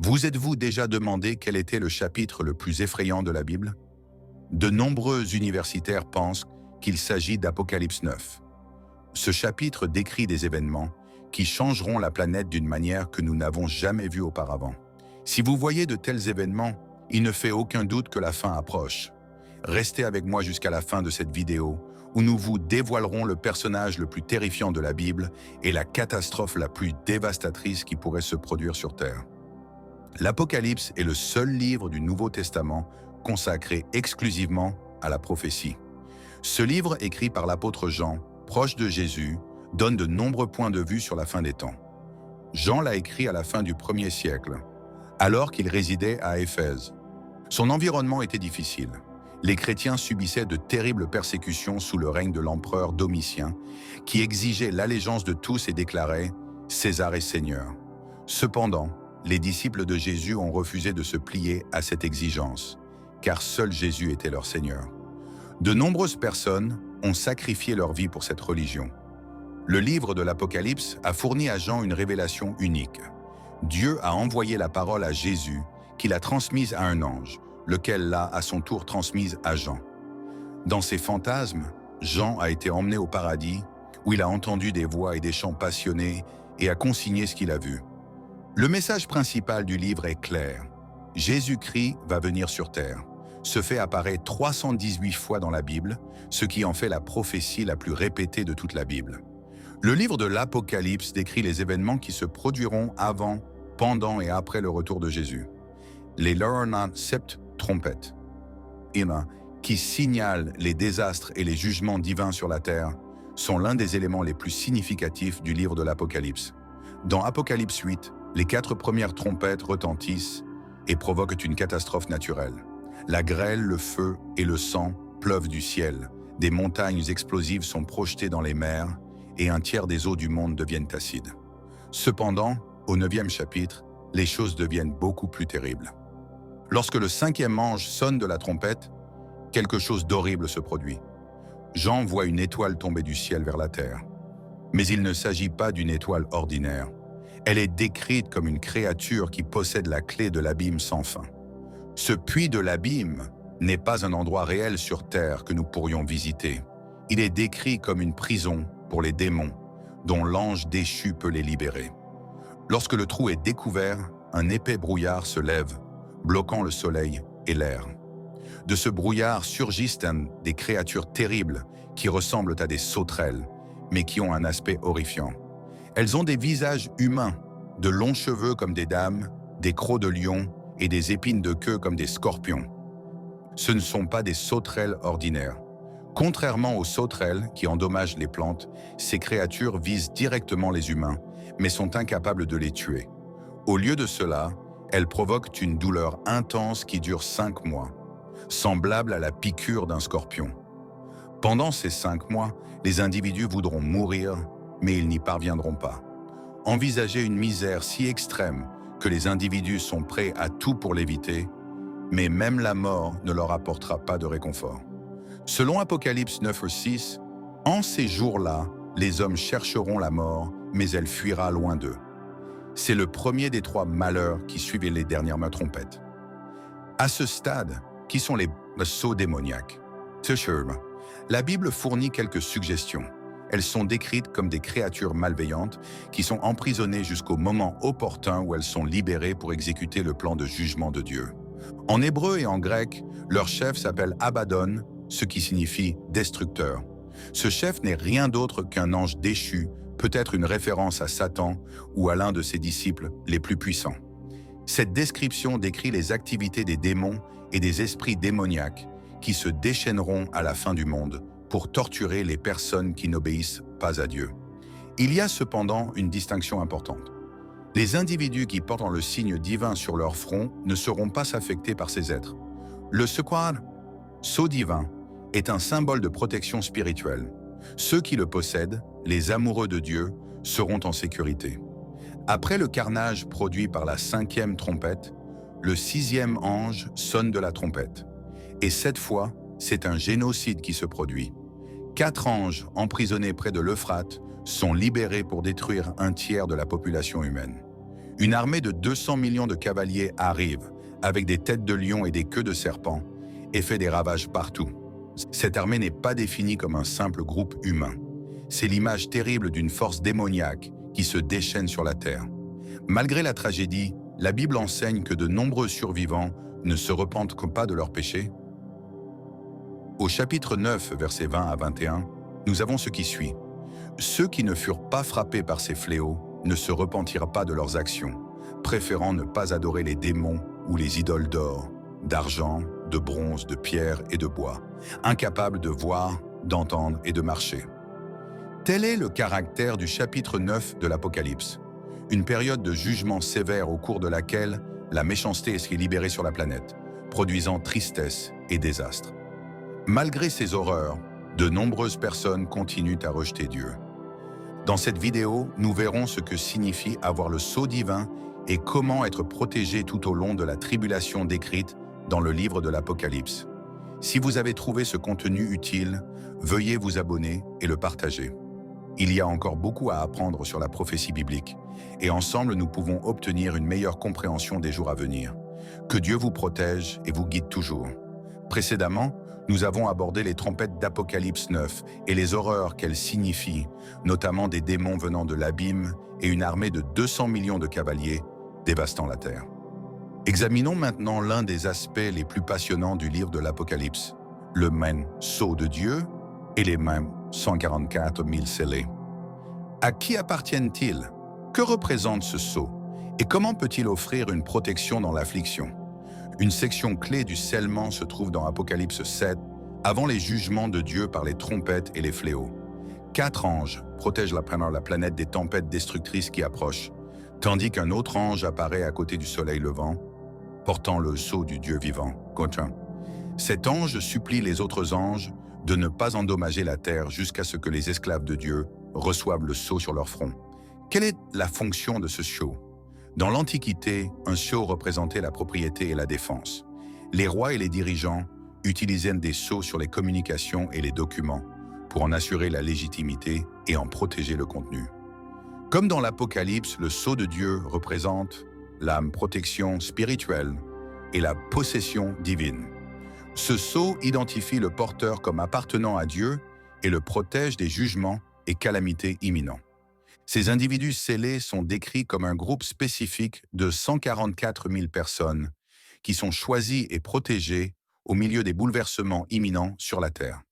Vous êtes-vous déjà demandé quel était le chapitre le plus effrayant de la Bible? De nombreux universitaires pensent qu'il s'agit d'Apocalypse 9. Ce chapitre décrit des événements qui changeront la planète d'une manière que nous n'avons jamais vue auparavant. Si vous voyez de tels événements, il ne fait aucun doute que la fin approche. Restez avec moi jusqu'à la fin de cette vidéo où nous vous dévoilerons le personnage le plus terrifiant de la Bible et la catastrophe la plus dévastatrice qui pourrait se produire sur Terre. L'Apocalypse est le seul livre du Nouveau Testament consacré exclusivement à la prophétie. Ce livre, écrit par l'apôtre Jean, proche de Jésus, donne de nombreux points de vue sur la fin des temps. Jean l'a écrit à la fin du 1er siècle, alors qu'il résidait à Éphèse. Son environnement était difficile. Les chrétiens subissaient de terribles persécutions sous le règne de l'empereur Domitien, qui exigeait l'allégeance de tous et déclarait « César est Seigneur ». Cependant, les disciples de Jésus ont refusé de se plier à cette exigence, car seul Jésus était leur Seigneur. De nombreuses personnes ont sacrifié leur vie pour cette religion. Le livre de l'Apocalypse a fourni à Jean une révélation unique. Dieu a envoyé la parole à Jésus, qu'il a transmise à un ange, lequel l'a à son tour transmise à Jean. Dans ses fantasmes, Jean a été emmené au paradis, où il a entendu des voix et des chants passionnés et a consigné ce qu'il a vu. Le message principal du livre est clair. Jésus-Christ va venir sur terre. Ce fait apparaît 318 fois dans la Bible, ce qui en fait la prophétie la plus répétée de toute la Bible. Le livre de l'Apocalypse décrit les événements qui se produiront avant, pendant et après le retour de Jésus. Les Lorna sept trompettes, qui signalent les désastres et les jugements divins sur la terre, sont l'un des éléments les plus significatifs du livre de l'Apocalypse. Dans Apocalypse 8, les 4 premières trompettes retentissent et provoquent une catastrophe naturelle. La grêle, le feu et le sang pleuvent du ciel. Des montagnes explosives sont projetées dans les mers et un tiers des eaux du monde deviennent acides. Cependant, au 9e chapitre, les choses deviennent beaucoup plus terribles. Lorsque le 5e ange sonne de la trompette, quelque chose d'horrible se produit. Jean voit une étoile tomber du ciel vers la terre. Mais il ne s'agit pas d'une étoile ordinaire. Elle est décrite comme une créature qui possède la clé de l'abîme sans fin. Ce puits de l'abîme n'est pas un endroit réel sur terre que nous pourrions visiter. Il est décrit comme une prison pour les démons, dont l'ange déchu peut les libérer. Lorsque le trou est découvert, un épais brouillard se lève, bloquant le soleil et l'air. De ce brouillard surgissent des créatures terribles qui ressemblent à des sauterelles, mais qui ont un aspect horrifiant. Elles ont des visages humains, de longs cheveux comme des dames, des crocs de lion et des épines de queue comme des scorpions. Ce ne sont pas des sauterelles ordinaires. Contrairement aux sauterelles qui endommagent les plantes, ces créatures visent directement les humains, mais sont incapables de les tuer. Au lieu de cela, elles provoquent une douleur intense qui dure 5 mois, semblable à la piqûre d'un scorpion. Pendant ces 5 mois, les individus voudront mourir, mais ils n'y parviendront pas. Envisagez une misère si extrême que les individus sont prêts à tout pour l'éviter, mais même la mort ne leur apportera pas de réconfort. Selon Apocalypse 9:6, en ces jours-là, les hommes chercheront la mort, mais elle fuira loin d'eux. C'est le premier des 3 malheurs qui suivaient les dernières trompettes. À ce stade, qui sont les sauts démoniaques? La Bible fournit quelques suggestions. Elles sont décrites comme des créatures malveillantes qui sont emprisonnées jusqu'au moment opportun où elles sont libérées pour exécuter le plan de jugement de Dieu. En hébreu et en grec, leur chef s'appelle Abaddon, ce qui signifie « destructeur ». Ce chef n'est rien d'autre qu'un ange déchu, peut-être une référence à Satan ou à l'un de ses disciples les plus puissants. Cette description décrit les activités des démons et des esprits démoniaques qui se déchaîneront à la fin du monde pour torturer les personnes qui n'obéissent pas à Dieu. Il y a cependant une distinction importante. Les individus qui portent le signe divin sur leur front ne seront pas affectés par ces êtres. Le sequoia, sceau divin, est un symbole de protection spirituelle. Ceux qui le possèdent, les amoureux de Dieu, seront en sécurité. Après le carnage produit par la 5e trompette, le 6e ange sonne de la trompette. Et cette fois, c'est un génocide qui se produit. 4 anges emprisonnés près de l'Euphrate sont libérés pour détruire un tiers de la population humaine. Une armée de 200 millions de cavaliers arrive, avec des têtes de lion et des queues de serpent, et fait des ravages partout. Cette armée n'est pas définie comme un simple groupe humain. C'est l'image terrible d'une force démoniaque qui se déchaîne sur la terre. Malgré la tragédie, la Bible enseigne que de nombreux survivants ne se repentent pas de leurs péchés. Au chapitre 9, versets 20 à 21, nous avons ce qui suit. Ceux qui ne furent pas frappés par ces fléaux ne se repentirent pas de leurs actions, préférant ne pas adorer les démons ou les idoles d'or, d'argent, de bronze, de pierre et de bois, incapables de voir, d'entendre et de marcher. Tel est le caractère du chapitre 9 de l'Apocalypse, une période de jugement sévère au cours de laquelle la méchanceté est libérée sur la planète, produisant tristesse et désastre. Malgré ces horreurs, de nombreuses personnes continuent à rejeter Dieu. Dans cette vidéo, nous verrons ce que signifie avoir le sceau divin et comment être protégé tout au long de la tribulation décrite dans le livre de l'Apocalypse. Si vous avez trouvé ce contenu utile, veuillez vous abonner et le partager. Il y a encore beaucoup à apprendre sur la prophétie biblique, et ensemble nous pouvons obtenir une meilleure compréhension des jours à venir. Que Dieu vous protège et vous guide toujours. Précédemment, nous avons abordé les trompettes d'Apocalypse 9 et les horreurs qu'elles signifient, notamment des démons venant de l'abîme et une armée de 200 millions de cavaliers dévastant la terre. Examinons maintenant l'un des aspects les plus passionnants du livre de l'Apocalypse, le même sceau de Dieu et les mêmes 144 000 scellés. À qui appartiennent-ils? Que représente ce sceau? Et comment peut-il offrir une protection dans l'affliction? Une section clé du scellement se trouve dans Apocalypse 7, avant les jugements de Dieu par les trompettes et les fléaux. 4 anges protègent la planète des tempêtes destructrices qui approchent, tandis qu'un autre ange apparaît à côté du soleil levant, portant le sceau du Dieu vivant. Cet ange supplie les autres anges de ne pas endommager la terre jusqu'à ce que les esclaves de Dieu reçoivent le sceau sur leur front. Quelle est la fonction de ce sceau? Dans l'Antiquité, un sceau représentait la propriété et la défense. Les rois et les dirigeants utilisaient des sceaux sur les communications et les documents pour en assurer la légitimité et en protéger le contenu. Comme dans l'Apocalypse, le sceau de Dieu représente la protection spirituelle et la possession divine. Ce sceau identifie le porteur comme appartenant à Dieu et le protège des jugements et calamités imminents. Ces individus scellés sont décrits comme un groupe spécifique de 144 000 personnes qui sont choisies et protégées au milieu des bouleversements imminents sur la terre.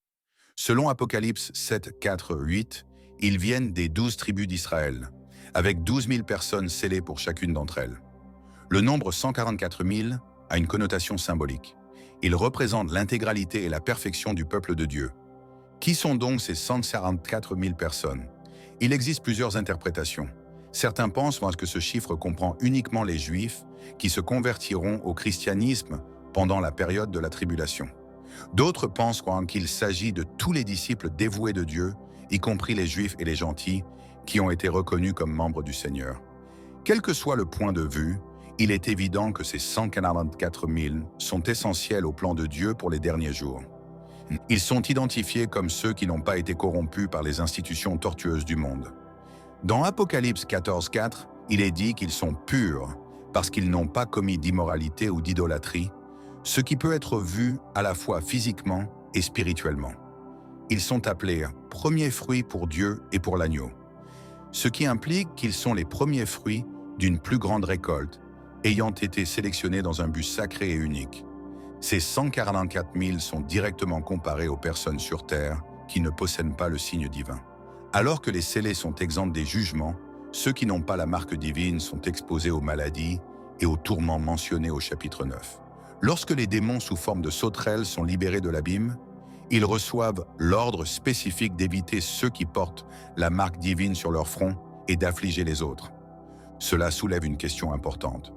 Selon Apocalypse 7, 4, 8, ils viennent des 12 tribus d'Israël, avec 12 000 personnes scellées pour chacune d'entre elles. Le nombre 144 000 a une connotation symbolique. Il représente l'intégralité et la perfection du peuple de Dieu. Qui sont donc ces 144 000 personnes? Il existe plusieurs interprétations. Certains pensent que ce chiffre comprend uniquement les Juifs qui se convertiront au christianisme pendant la période de la tribulation. D'autres pensent qu'il s'agit de tous les disciples dévoués de Dieu, y compris les Juifs et les gentils, qui ont été reconnus comme membres du Seigneur. Quel que soit le point de vue, il est évident que ces 144 000 sont essentiels au plan de Dieu pour les derniers jours. Ils sont identifiés comme ceux qui n'ont pas été corrompus par les institutions tortueuses du monde. Dans Apocalypse 14, 4, il est dit qu'ils sont purs parce qu'ils n'ont pas commis d'immoralité ou d'idolâtrie, ce qui peut être vu à la fois physiquement et spirituellement. Ils sont appelés premiers fruits pour Dieu et pour l'agneau, ce qui implique qu'ils sont les premiers fruits d'une plus grande récolte, ayant été sélectionnés dans un but sacré et unique. Ces 144 000 sont directement comparés aux personnes sur Terre qui ne possèdent pas le signe divin. Alors que les scellés sont exempts des jugements, ceux qui n'ont pas la marque divine sont exposés aux maladies et aux tourments mentionnés au chapitre 9. Lorsque les démons sous forme de sauterelles sont libérés de l'abîme, ils reçoivent l'ordre spécifique d'éviter ceux qui portent la marque divine sur leur front et d'affliger les autres. Cela soulève une question importante.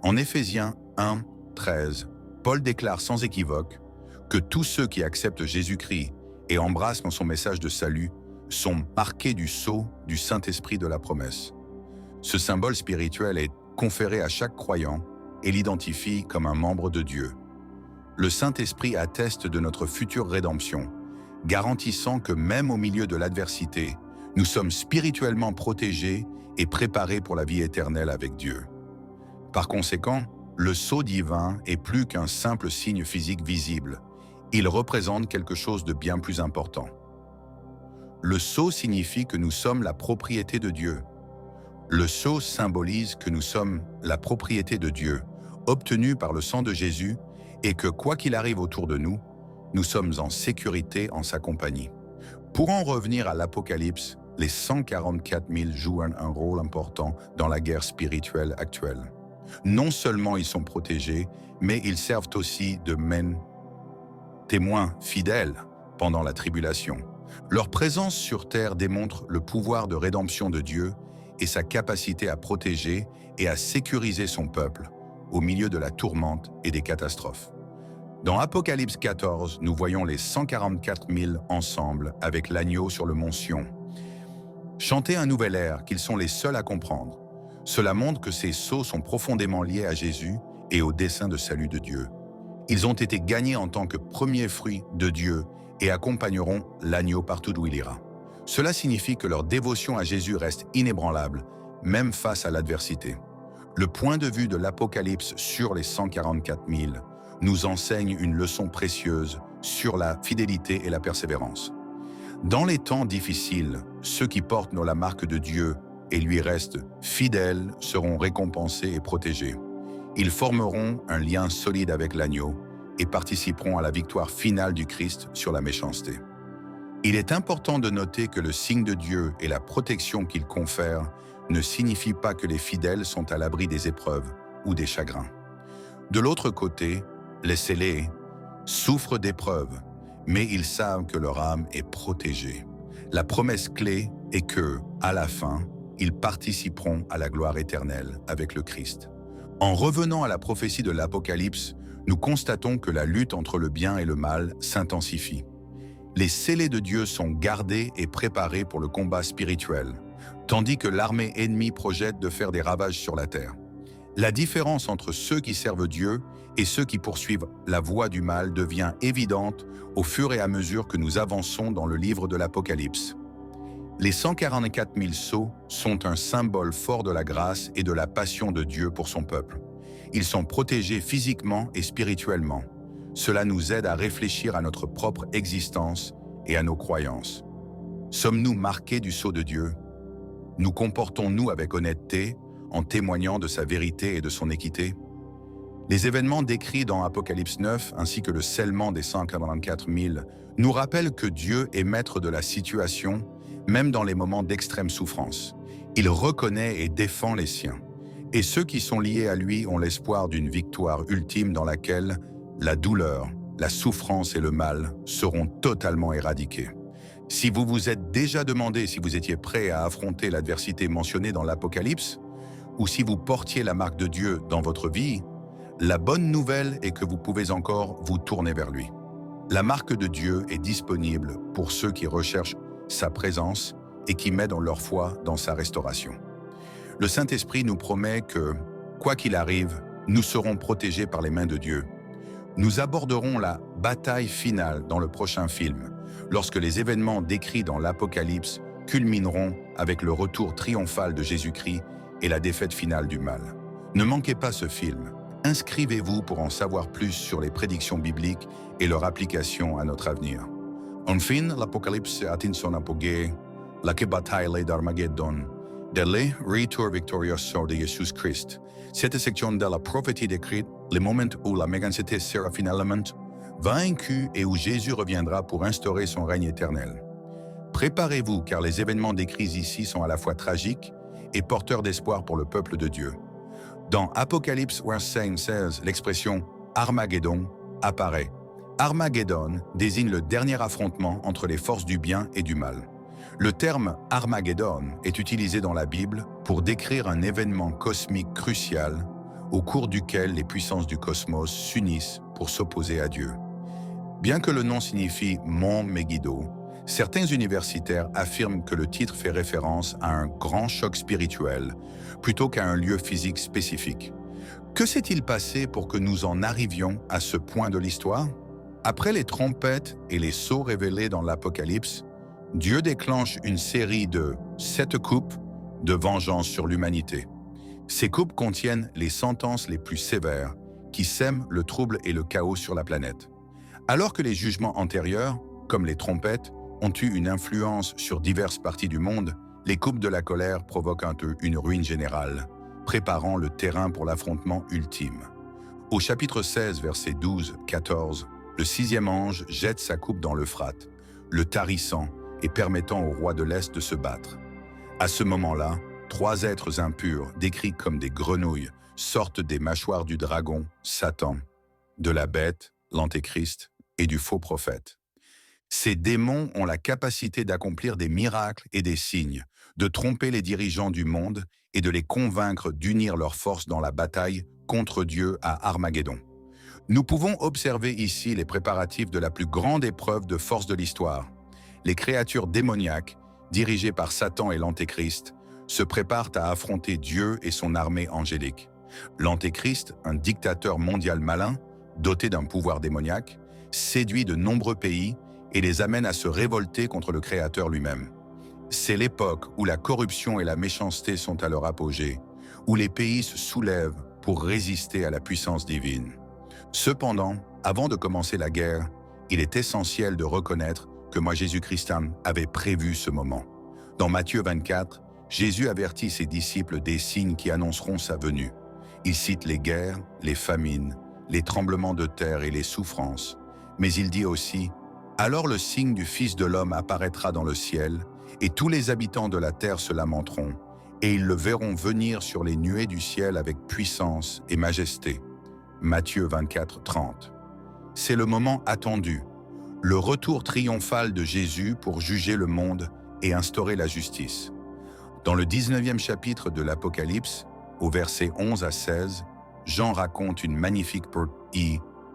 En Éphésiens 1, 13, Paul déclare sans équivoque que tous ceux qui acceptent Jésus-Christ et embrassent son message de salut sont marqués du sceau du Saint-Esprit de la promesse. Ce symbole spirituel est conféré à chaque croyant et l'identifie comme un membre de Dieu. Le Saint-Esprit atteste de notre future rédemption, garantissant que même au milieu de l'adversité, nous sommes spirituellement protégés et préparés pour la vie éternelle avec Dieu. Par conséquent, le sceau divin est plus qu'un simple signe physique visible. Il représente quelque chose de bien plus important. Le sceau signifie que nous sommes la propriété de Dieu. Le sceau symbolise que nous sommes la propriété de Dieu, obtenue par le sang de Jésus, et que quoi qu'il arrive autour de nous, nous sommes en sécurité en sa compagnie. Pour en revenir à l'Apocalypse, les 144 000 jouent un rôle important dans la guerre spirituelle actuelle. Non seulement ils sont protégés, mais ils servent aussi de témoins fidèles pendant la tribulation. Leur présence sur terre démontre le pouvoir de rédemption de Dieu et sa capacité à protéger et à sécuriser son peuple au milieu de la tourmente et des catastrophes. Dans Apocalypse 14, nous voyons les 144 000 ensemble avec l'agneau sur le mont Sion. Chanter un nouvel air qu'ils sont les seuls à comprendre. Cela montre que ces sceaux sont profondément liés à Jésus et au dessein de salut de Dieu. Ils ont été gagnés en tant que premier fruit de Dieu et accompagneront l'agneau partout où il ira. Cela signifie que leur dévotion à Jésus reste inébranlable, même face à l'adversité. Le point de vue de l'Apocalypse sur les 144 000 nous enseigne une leçon précieuse sur la fidélité et la persévérance. Dans les temps difficiles, ceux qui portent la marque de Dieu et lui restent fidèles seront récompensés et protégés. Ils formeront un lien solide avec l'agneau et participeront à la victoire finale du Christ sur la méchanceté. Il est important de noter que le signe de Dieu et la protection qu'il confère ne signifient pas que les fidèles sont à l'abri des épreuves ou des chagrins. De l'autre côté, les scellés souffrent d'épreuves, mais ils savent que leur âme est protégée. La promesse clé est que, à la fin, ils participeront à la gloire éternelle avec le Christ. En revenant à la prophétie de l'Apocalypse, nous constatons que la lutte entre le bien et le mal s'intensifie. Les scellés de Dieu sont gardés et préparés pour le combat spirituel, tandis que l'armée ennemie projette de faire des ravages sur la terre. La différence entre ceux qui servent Dieu et ceux qui poursuivent la voie du mal devient évidente au fur et à mesure que nous avançons dans le livre de l'Apocalypse. Les 144 000 sceaux sont un symbole fort de la grâce et de la passion de Dieu pour son peuple. Ils sont protégés physiquement et spirituellement. Cela nous aide à réfléchir à notre propre existence et à nos croyances. Sommes-nous marqués du sceau de Dieu? Nous comportons-nous avec honnêteté en témoignant de sa vérité et de son équité? Les événements décrits dans Apocalypse 9 ainsi que le scellement des 144 000 nous rappellent que Dieu est maître de la situation, même dans les moments d'extrême souffrance. Il reconnaît et défend les siens. Et ceux qui sont liés à lui ont l'espoir d'une victoire ultime dans laquelle la douleur, la souffrance et le mal seront totalement éradiqués. Si vous vous êtes déjà demandé si vous étiez prêt à affronter l'adversité mentionnée dans l'Apocalypse, ou si vous portiez la marque de Dieu dans votre vie, la bonne nouvelle est que vous pouvez encore vous tourner vers lui. La marque de Dieu est disponible pour ceux qui recherchent sa présence et qui mettent leur foi dans sa restauration. Le Saint-Esprit nous promet que, quoi qu'il arrive, nous serons protégés par les mains de Dieu. Nous aborderons la bataille finale dans le prochain film, lorsque les événements décrits dans l'Apocalypse culmineront avec le retour triomphal de Jésus-Christ et la défaite finale du mal. Ne manquez pas ce film. Inscrivez-vous pour en savoir plus sur les prédictions bibliques et leur application à notre avenir. Enfin, l'Apocalypse atteint son apogée, la bataille d'Armageddon, le retour victorieux de Jésus-Christ. Cette section de la prophétie décrit le moment où la méchanceté sera finalement vaincue et où Jésus reviendra pour instaurer son règne éternel. Préparez-vous car les événements décrits ici sont à la fois tragiques et porteurs d'espoir pour le peuple de Dieu. Dans Apocalypse 16, l'expression « Armageddon » apparaît. Armageddon désigne le dernier affrontement entre les forces du bien et du mal. Le terme « Armageddon » est utilisé dans la Bible pour décrire un événement cosmique crucial au cours duquel les puissances du cosmos s'unissent pour s'opposer à Dieu. Bien que le nom signifie « mont Megiddo », certains universitaires affirment que le titre fait référence à un grand choc spirituel plutôt qu'à un lieu physique spécifique. Que s'est-il passé pour que nous en arrivions à ce point de l'histoire? Après les trompettes et les sceaux révélés dans l'Apocalypse, Dieu déclenche une série de 7 coupes de vengeance sur l'humanité. Ces coupes contiennent les sentences les plus sévères qui sèment le trouble et le chaos sur la planète. Alors que les jugements antérieurs, comme les trompettes, ont eu une influence sur diverses parties du monde, les coupes de la colère provoquent une ruine générale, préparant le terrain pour l'affrontement ultime. Au chapitre 16, versets 12-14, le sixième ange jette sa coupe dans l'Euphrate, le tarissant et permettant au roi de l'Est de se battre. À ce moment-là, 3 êtres impurs, décrits comme des grenouilles, sortent des mâchoires du dragon, Satan, de la bête, l'Antéchrist, et du faux prophète. Ces démons ont la capacité d'accomplir des miracles et des signes, de tromper les dirigeants du monde et de les convaincre d'unir leurs forces dans la bataille contre Dieu à Armageddon. Nous pouvons observer ici les préparatifs de la plus grande épreuve de force de l'histoire. Les créatures démoniaques, dirigées par Satan et l'Antéchrist, se préparent à affronter Dieu et son armée angélique. L'Antéchrist, un dictateur mondial malin, doté d'un pouvoir démoniaque, séduit de nombreux pays et les amène à se révolter contre le Créateur lui-même. C'est l'époque où la corruption et la méchanceté sont à leur apogée, où les pays se soulèvent pour résister à la puissance divine. Cependant, avant de commencer la guerre, il est essentiel de reconnaître que Jésus-Christ avait prévu ce moment. Dans Matthieu 24, Jésus avertit ses disciples des signes qui annonceront sa venue. Il cite les guerres, les famines, les tremblements de terre et les souffrances. Mais il dit aussi « Alors le signe du Fils de l'homme apparaîtra dans le ciel, et tous les habitants de la terre se lamenteront, et ils le verront venir sur les nuées du ciel avec puissance et majesté. » Matthieu 24, 30. C'est le moment attendu, le retour triomphal de Jésus pour juger le monde et instaurer la justice. Dans le 19e chapitre de l'Apocalypse, au verset 11 à 16, Jean raconte une magnifique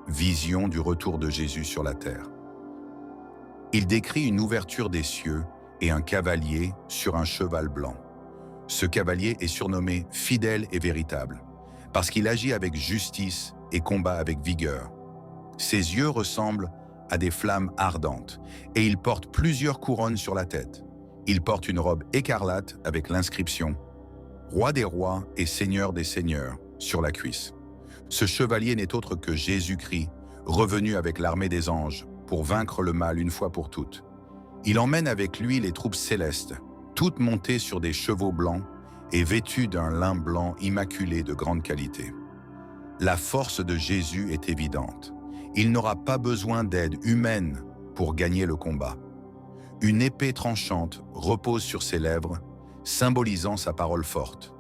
vision du retour de Jésus sur la terre. Il décrit une ouverture des cieux et un cavalier sur un cheval blanc. Ce cavalier est surnommé « fidèle et véritable » parce qu'il agit avec justice et combat avec vigueur. Ses yeux ressemblent à des flammes ardentes et il porte plusieurs couronnes sur la tête. Il porte une robe écarlate avec l'inscription « Roi des rois et Seigneur des seigneurs » sur la cuisse. Ce chevalier n'est autre que Jésus-Christ, revenu avec l'armée des anges pour vaincre le mal une fois pour toutes. Il emmène avec lui les troupes célestes, toutes montées sur des chevaux blancs et vêtues d'un lin blanc immaculé de grande qualité. La force de Jésus est évidente. Il n'aura pas besoin d'aide humaine pour gagner le combat. Une épée tranchante repose sur ses lèvres, symbolisant sa parole forte.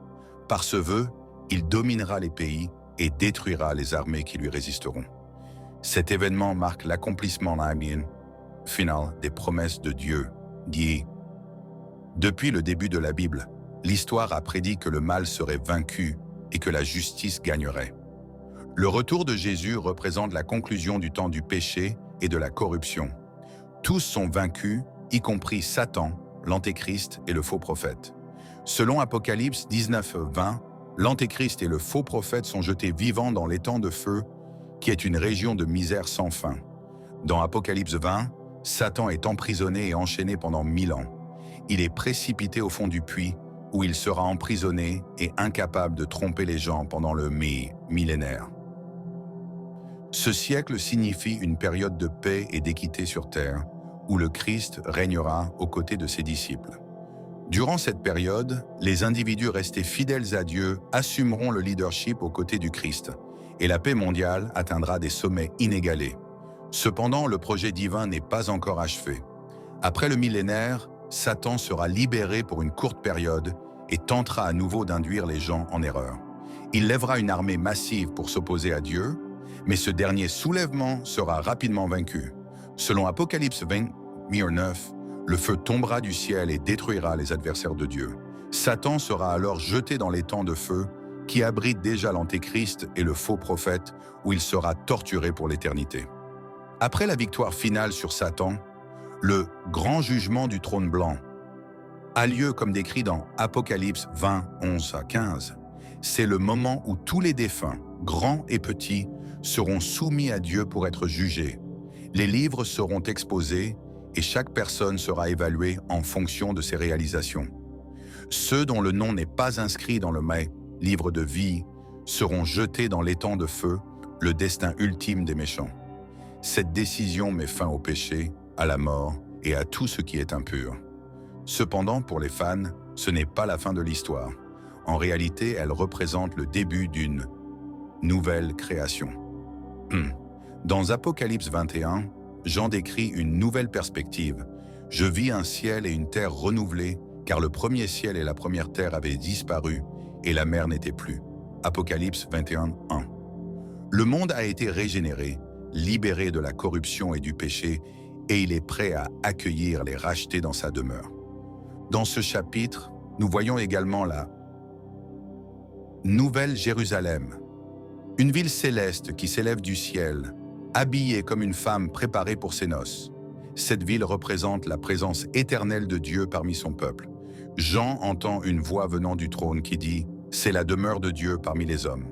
Par ce vœu, il dominera les pays et détruira les armées qui lui résisteront. Cet événement marque l'accomplissement final des promesses de Dieu. Depuis le début de la Bible, l'histoire a prédit que le mal serait vaincu et que la justice gagnerait. Le retour de Jésus représente la conclusion du temps du péché et de la corruption. Tous sont vaincus, y compris Satan, l'Antéchrist et le faux prophète. Selon Apocalypse 19-20, l'Antéchrist et le faux prophète sont jetés vivants dans l'étang de feu, qui est une région de misère sans fin. Dans Apocalypse 20, Satan est emprisonné et enchaîné pendant 1000 ans. Il est précipité au fond du puits, où il sera emprisonné et incapable de tromper les gens pendant le millénaire. Ce siècle signifie une période de paix et d'équité sur terre, où le Christ régnera aux côtés de ses disciples. Durant cette période, les individus restés fidèles à Dieu assumeront le leadership aux côtés du Christ, et la paix mondiale atteindra des sommets inégalés. Cependant, le projet divin n'est pas encore achevé. Après le millénaire, Satan sera libéré pour une courte période et tentera à nouveau d'induire les gens en erreur. Il lèvera une armée massive pour s'opposer à Dieu, mais ce dernier soulèvement sera rapidement vaincu. Selon Apocalypse 20:9, le feu tombera du ciel et détruira les adversaires de Dieu. Satan sera alors jeté dans l'étang de feu qui abrite déjà l'Antéchrist et le faux prophète, où il sera torturé pour l'éternité. Après la victoire finale sur Satan, le grand jugement du trône blanc a lieu comme décrit dans Apocalypse 20, 11 à 15. C'est le moment où tous les défunts, grands et petits, seront soumis à Dieu pour être jugés. Les livres seront exposés et chaque personne sera évaluée en fonction de ses réalisations. Ceux dont le nom n'est pas inscrit dans le livre de vie seront jetés dans l'étang de feu, le destin ultime des méchants. Cette décision met fin au péché, à la mort et à tout ce qui est impur. Cependant, pour les fans, ce n'est pas la fin de l'histoire. En réalité, elle représente le début d'une nouvelle création. Dans Apocalypse 21, Jean décrit une nouvelle perspective. Je vis un ciel et une terre renouvelés, car le premier ciel et la première terre avaient disparu et la mer n'était plus. Apocalypse 21, 1. Le monde a été régénéré, libéré de la corruption et du péché, et il est prêt à accueillir les rachetés dans sa demeure. Dans ce chapitre, nous voyons également la Nouvelle Jérusalem, une ville céleste qui s'élève du ciel, habillée comme une femme préparée pour ses noces. Cette ville représente la présence éternelle de Dieu parmi son peuple. Jean entend une voix venant du trône qui dit « C'est la demeure de Dieu parmi les hommes.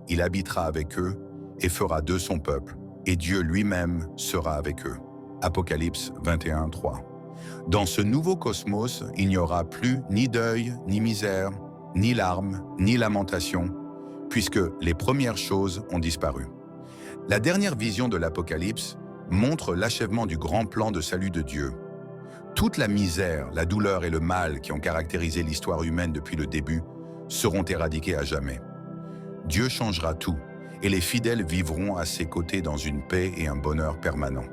Il habitera avec eux et fera d'eux son peuple, et Dieu lui-même sera avec eux. » Apocalypse 21, 3. Dans ce nouveau cosmos, il n'y aura plus ni deuil, ni misère, ni larmes, ni lamentation, puisque les premières choses ont disparu. La dernière vision de l'Apocalypse montre l'achèvement du grand plan de salut de Dieu. Toute la misère, la douleur et le mal qui ont caractérisé l'histoire humaine depuis le début seront éradiqués à jamais. Dieu changera tout, et les fidèles vivront à ses côtés dans une paix et un bonheur permanent.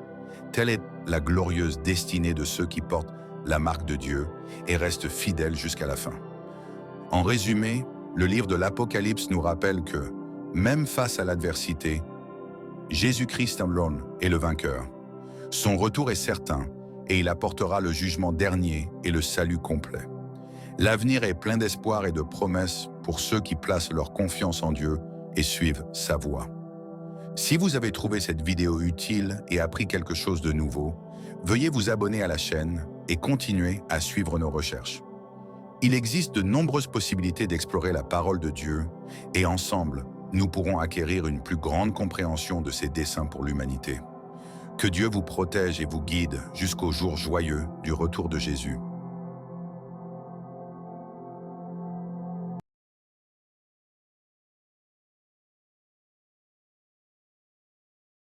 Telle est la glorieuse destinée de ceux qui portent la marque de Dieu et restent fidèles jusqu'à la fin. En résumé, le livre de l'Apocalypse nous rappelle que, même face à l'adversité, Jésus-Christ alone est le vainqueur. Son retour est certain et il apportera le jugement dernier et le salut complet. L'avenir est plein d'espoir et de promesses pour ceux qui placent leur confiance en Dieu et suivent sa voie. Si vous avez trouvé cette vidéo utile et appris quelque chose de nouveau, veuillez vous abonner à la chaîne et continuer à suivre nos recherches. Il existe de nombreuses possibilités d'explorer la parole de Dieu et ensemble, nous pourrons acquérir une plus grande compréhension de ses desseins pour l'humanité. Que Dieu vous protège et vous guide jusqu'au jour joyeux du retour de Jésus.